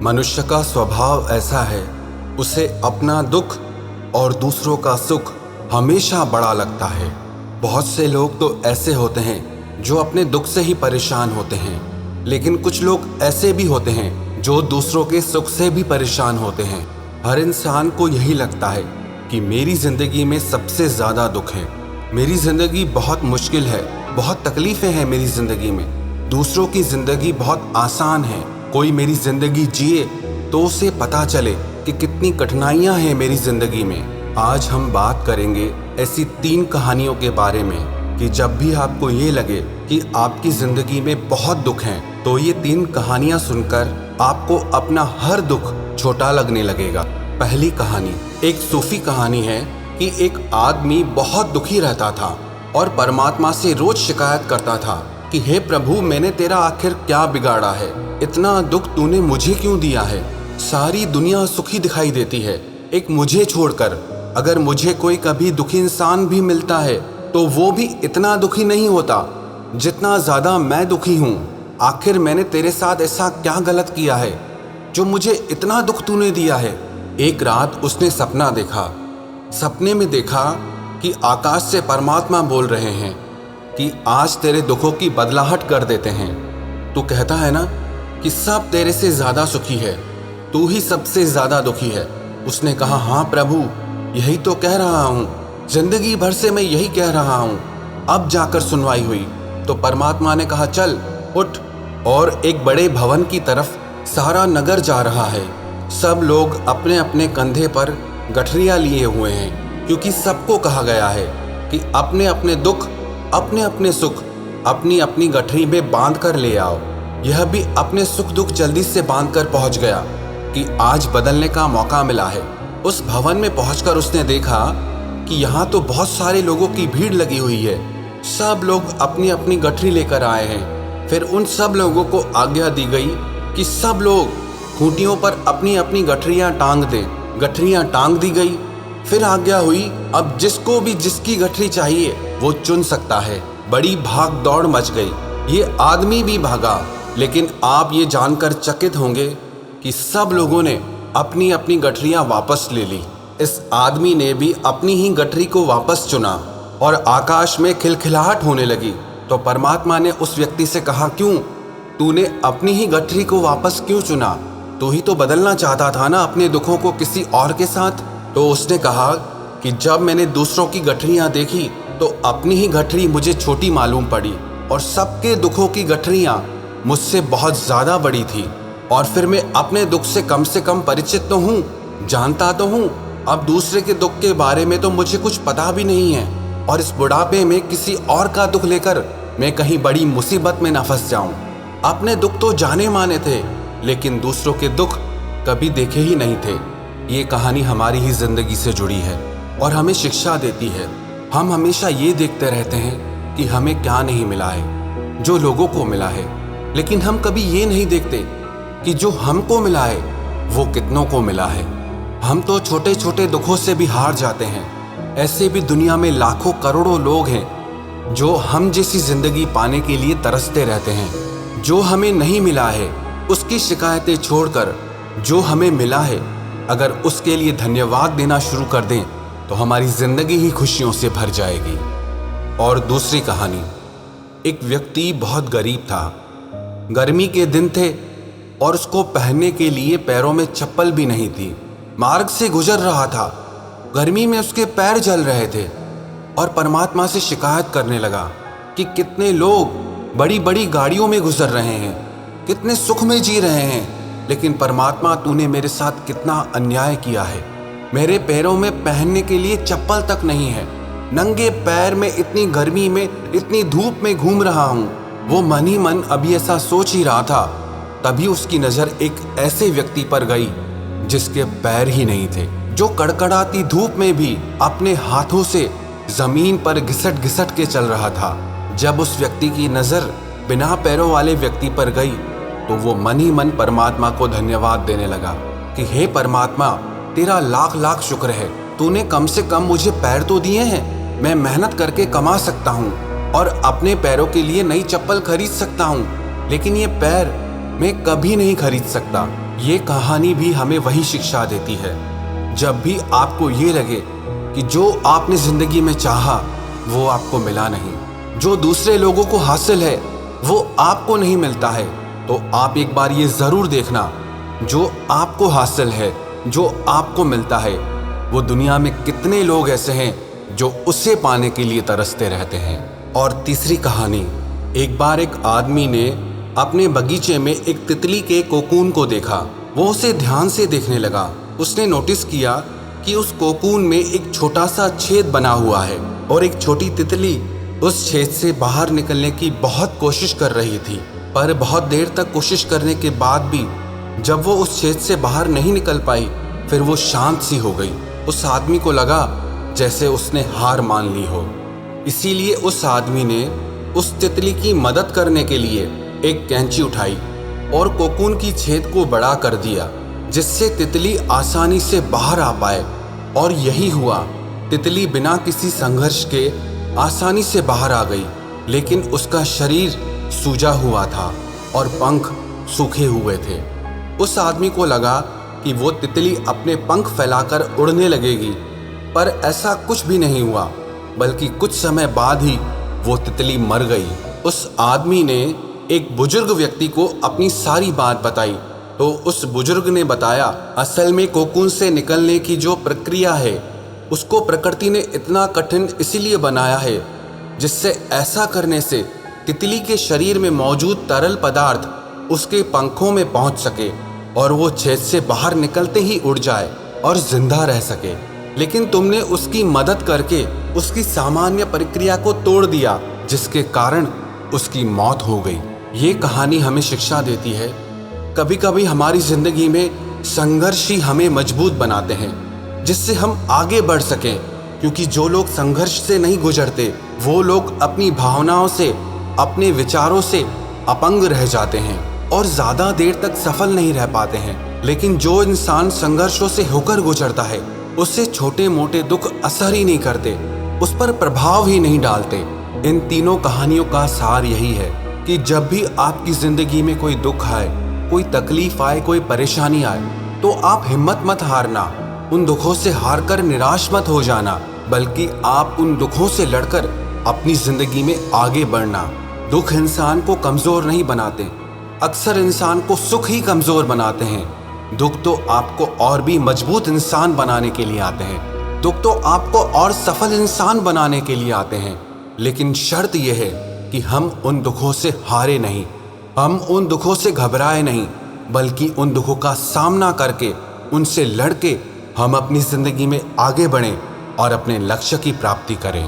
मनुष्य का स्वभाव ऐसा है, उसे अपना दुख और दूसरों का सुख हमेशा बड़ा लगता है। बहुत से लोग तो ऐसे होते हैं जो अपने दुख से ही परेशान होते हैं, लेकिन कुछ लोग ऐसे भी होते हैं जो दूसरों के सुख से भी परेशान होते हैं। हर इंसान को यही लगता है कि मेरी ज़िंदगी में सबसे ज़्यादा दुख है, मेरी ज़िंदगी बहुत मुश्किल है, बहुत तकलीफ़ें हैं मेरी ज़िंदगी में, दूसरों की ज़िंदगी बहुत आसान है। कोई मेरी ज़िंदगी जिए तो उसे पता चले कि कितनी कठिनाइयाँ हैं मेरी ज़िंदगी में। आज हम बात करेंगे ऐसी 3 कहानियों के बारे में कि जब भी आपको ये लगे कि आपकी ज़िंदगी में बहुत दुख हैं, तो ये 3 कहानियाँ सुनकर आपको अपना हर दुख छोटा लगने लगेगा। पहली कहानी एक सूफी कहानी है कि एक आदमी बहुत दुखी रहता था और परमात्मा से रोज शिकायत करता था कि हे प्रभु, मैंने तेरा आखिर क्या बिगाड़ा है, इतना दुख तूने मुझे क्यों दिया है। सारी दुनिया सुखी दिखाई देती है, एक मुझे छोड़कर। अगर मुझे कोई कभी दुखी इंसान भी मिलता है तो वो भी इतना दुखी नहीं होता जितना ज़्यादा मैं दुखी हूँ। आखिर मैंने तेरे साथ ऐसा क्या गलत किया है जो मुझे इतना दुख तूने दिया है। एक रात उसने सपना देखा। सपने में देखा कि आकाश से परमात्मा बोल रहे हैं कि आज तेरे दुखों की बदलाहट कर देते हैं। तू कहता है ना कि सब तेरे से ज़्यादा सुखी है, तू ही सबसे ज़्यादा दुखी है। उसने कहा, हाँ प्रभु, यही तो कह रहा हूँ, जिंदगी भर से मैं यही कह रहा हूँ। अब जाकर सुनवाई हुई तो परमात्मा ने कहा, चल उठ। और एक बड़े भवन की तरफ सारा नगर जा रहा है। सब लोग अपने अपने कंधे पर गठरियाँ लिए हुए हैं, क्योंकि सबको कहा गया है कि अपने अपने दुख, अपने अपने सुख अपनी अपनी गठरी में बांध कर ले आओ। यह भी अपने सुख दुख जल्दी से बांध कर पहुँच गया कि आज बदलने का मौका मिला है। उस भवन में पहुंचकर उसने देखा कि यहाँ तो बहुत सारे लोगों की भीड़ लगी हुई है। सब लोग अपनी अपनी गठरी लेकर आए हैं। फिर उन सब लोगों को आज्ञा दी गई कि सब लोग खूंटियों पर अपनी अपनी गठरियाँ टांग दें। गठरियाँ टांग दी गई। फिर आज्ञा हुई, अब जिसको भी जिसकी गठरी चाहिए वो चुन सकता है। बड़ी भाग दौड़ मच गई। ये आदमी भी भागा, लेकिन आप ये जानकर चकित होंगे कि सब लोगों ने अपनी अपनी गठरियाँ वापस ले ली। इस आदमी ने भी अपनी ही गठरी को वापस चुना और आकाश में खिलखिलाहट होने लगी। तो परमात्मा ने उस व्यक्ति से कहा, क्यों तूने अपनी ही गठरी को वापस क्यों चुना? तू ही तो बदलना चाहता था ना अपने दुखों को किसी और के साथ। तो उसने कहा कि जब मैंने दूसरों की गठरियाँ देखी तो अपनी ही गठरी मुझे छोटी मालूम पड़ी और सबके दुखों की गठरियाँ मुझसे बहुत ज़्यादा बड़ी थी। और फिर मैं अपने दुख से कम परिचित तो हूँ, जानता तो हूँ। अब दूसरे के दुख के बारे में तो मुझे कुछ पता भी नहीं है, और इस बुढ़ापे में किसी और का दुख लेकर मैं कहीं बड़ी मुसीबत में न फंस जाऊँ। अपने दुख तो जाने माने थे, लेकिन दूसरों के दुख कभी देखे ही नहीं थे। ये कहानी हमारी ही ज़िंदगी से जुड़ी है और हमें शिक्षा देती है। हम हमेशा ये देखते रहते हैं कि हमें क्या नहीं मिला है, जो लोगों को मिला है, लेकिन हम कभी ये नहीं देखते कि जो हमको मिला है वो कितनों को मिला है। हम तो छोटे छोटे दुखों से भी हार जाते हैं। ऐसे भी दुनिया में लाखों करोड़ों लोग हैं जो हम जैसी ज़िंदगी पाने के लिए तरसते रहते हैं। जो हमें नहीं मिला है उसकी शिकायतें छोड़कर जो हमें मिला है, अगर उसके लिए धन्यवाद देना शुरू कर दें तो हमारी ज़िंदगी ही खुशियों से भर जाएगी। और दूसरी कहानी, एक व्यक्ति बहुत गरीब था। गर्मी के दिन थे और उसको पहनने के लिए पैरों में चप्पल भी नहीं थी। मार्ग से गुजर रहा था, गर्मी में उसके पैर जल रहे थे और परमात्मा से शिकायत करने लगा कि कितने लोग बड़ी बड़ी गाड़ियों में गुजर रहे हैं, कितने सुख में जी रहे हैं, लेकिन परमात्मा तूने मेरे साथ कितना अन्याय किया है। मेरे पैरों में पहनने के लिए चप्पल तक नहीं है, नंगे पैर में इतनी गर्मी में इतनी धूप में घूम रहा हूँ। वो मन ही मन अभी ऐसा सोच ही रहा था, तभी उसकी नज़र एक ऐसे व्यक्ति पर गई जिसके पैर ही नहीं थे, जो कड़कड़ाती धूप में भी अपने हाथों से ज़मीन पर घिसट घिसट के चल रहा था। जब उस व्यक्ति की नज़र बिना पैरों वाले व्यक्ति पर गई तो वो मन ही मन परमात्मा को धन्यवाद देने लगा कि हे परमात्मा, तेरा लाख लाख शुक्र है, तूने कम से कम मुझे पैर तो दिए हैं। मैं मेहनत करके कमा सकता हूँ और अपने पैरों के लिए नई चप्पल खरीद सकता हूँ, लेकिन ये पैर मैं कभी नहीं खरीद सकता। ये कहानी भी हमें वही शिक्षा देती है। जब भी आपको ये लगे कि जो आपने जिंदगी में चाहा वो आपको मिला नहीं, जो दूसरे लोगों को हासिल है वो आपको नहीं मिलता है, तो आप एक बार ये जरूर देखना, जो आपको हासिल है, जो आपको मिलता है, वो दुनिया में कितने लोग ऐसे हैं जो उसे पाने के लिए तरसते रहते हैं। और तीसरी कहानी, एक बार एक आदमी ने अपने बगीचे में एक तितली के कोकून को देखा। वो उसे ध्यान से देखने लगा। उसने नोटिस किया कि उस कोकून में एक छोटा सा छेद बना हुआ है और एक छोटी तितली उस छेद से बाहर निकलने की बहुत कोशिश कर रही थी। पर बहुत देर तक कोशिश करने के बाद भी जब वो उस छेद से बाहर नहीं निकल पाई, फिर वो शांत सी हो गई। उस आदमी को लगा जैसे उसने हार मान ली हो। इसीलिए उस आदमी ने उस तितली की मदद करने के लिए एक कैंची उठाई और कोकून की छेद को बड़ा कर दिया, जिससे तितली आसानी से बाहर आ पाए। और यही हुआ, तितली बिना किसी संघर्ष के आसानी से बाहर आ गई, लेकिन उसका शरीर सूजा हुआ था और पंख सूखे हुए थे। उस आदमी को लगा कि वो तितली अपने पंख फैलाकर उड़ने लगेगी, पर ऐसा कुछ भी नहीं हुआ, बल्कि कुछ समय बाद ही वो तितली मर गई। उस आदमी ने एक बुजुर्ग व्यक्ति को अपनी सारी बात बताई, तो उस बुजुर्ग ने बताया, असल में कोकून से निकलने की जो प्रक्रिया है उसको प्रकृति ने इतना कठिन इसीलिए बनाया है, जिससे ऐसा करने से तितली के शरीर में मौजूद तरल पदार्थ उसके पंखों में पहुंच सके और वो छेद से बाहर निकलते ही उड़ जाए और जिंदा रह सके। लेकिन तुमने उसकी मदद करके उसकी सामान्य प्रक्रिया को तोड़ दिया, जिसके कारण उसकी मौत हो गई। ये कहानी हमें शिक्षा देती है, कभी कभी हमारी जिंदगी में संघर्ष ही हमें मजबूत बनाते हैं, जिससे हम आगे बढ़ सकें। क्योंकि जो लोग संघर्ष से नहीं गुजरते वो लोग अपनी भावनाओं से, अपने विचारों से अपंग रह जाते हैं और ज़्यादा देर तक सफल नहीं रह पाते हैं। लेकिन जो इंसान संघर्षों से होकर गुजरता है उससे छोटे मोटे दुख असर ही नहीं करते, उस पर प्रभाव ही नहीं डालते। इन तीनों कहानियों का सार यही है कि जब भी आपकी ज़िंदगी में कोई दुख आए, कोई तकलीफ आए, कोई परेशानी आए, तो आप हिम्मत मत हारना, उन दुखों से हार कर निराश मत हो जाना, बल्कि आप उन दुखों से लड़कर अपनी ज़िंदगी में आगे बढ़ना। दुख इंसान को कमज़ोर नहीं बनाते, अक्सर इंसान को सुख ही कमज़ोर बनाते हैं। दुख तो आपको और भी मजबूत इंसान बनाने के लिए आते हैं, दुख तो आपको और सफल इंसान बनाने के लिए आते हैं। लेकिन शर्त यह है कि हम उन दुखों से हारे नहीं, हम उन दुखों से घबराए नहीं, बल्कि उन दुखों का सामना करके, उनसे लड़के हम अपनी ज़िंदगी में आगे बढ़ें और अपने लक्ष्य की प्राप्ति करें।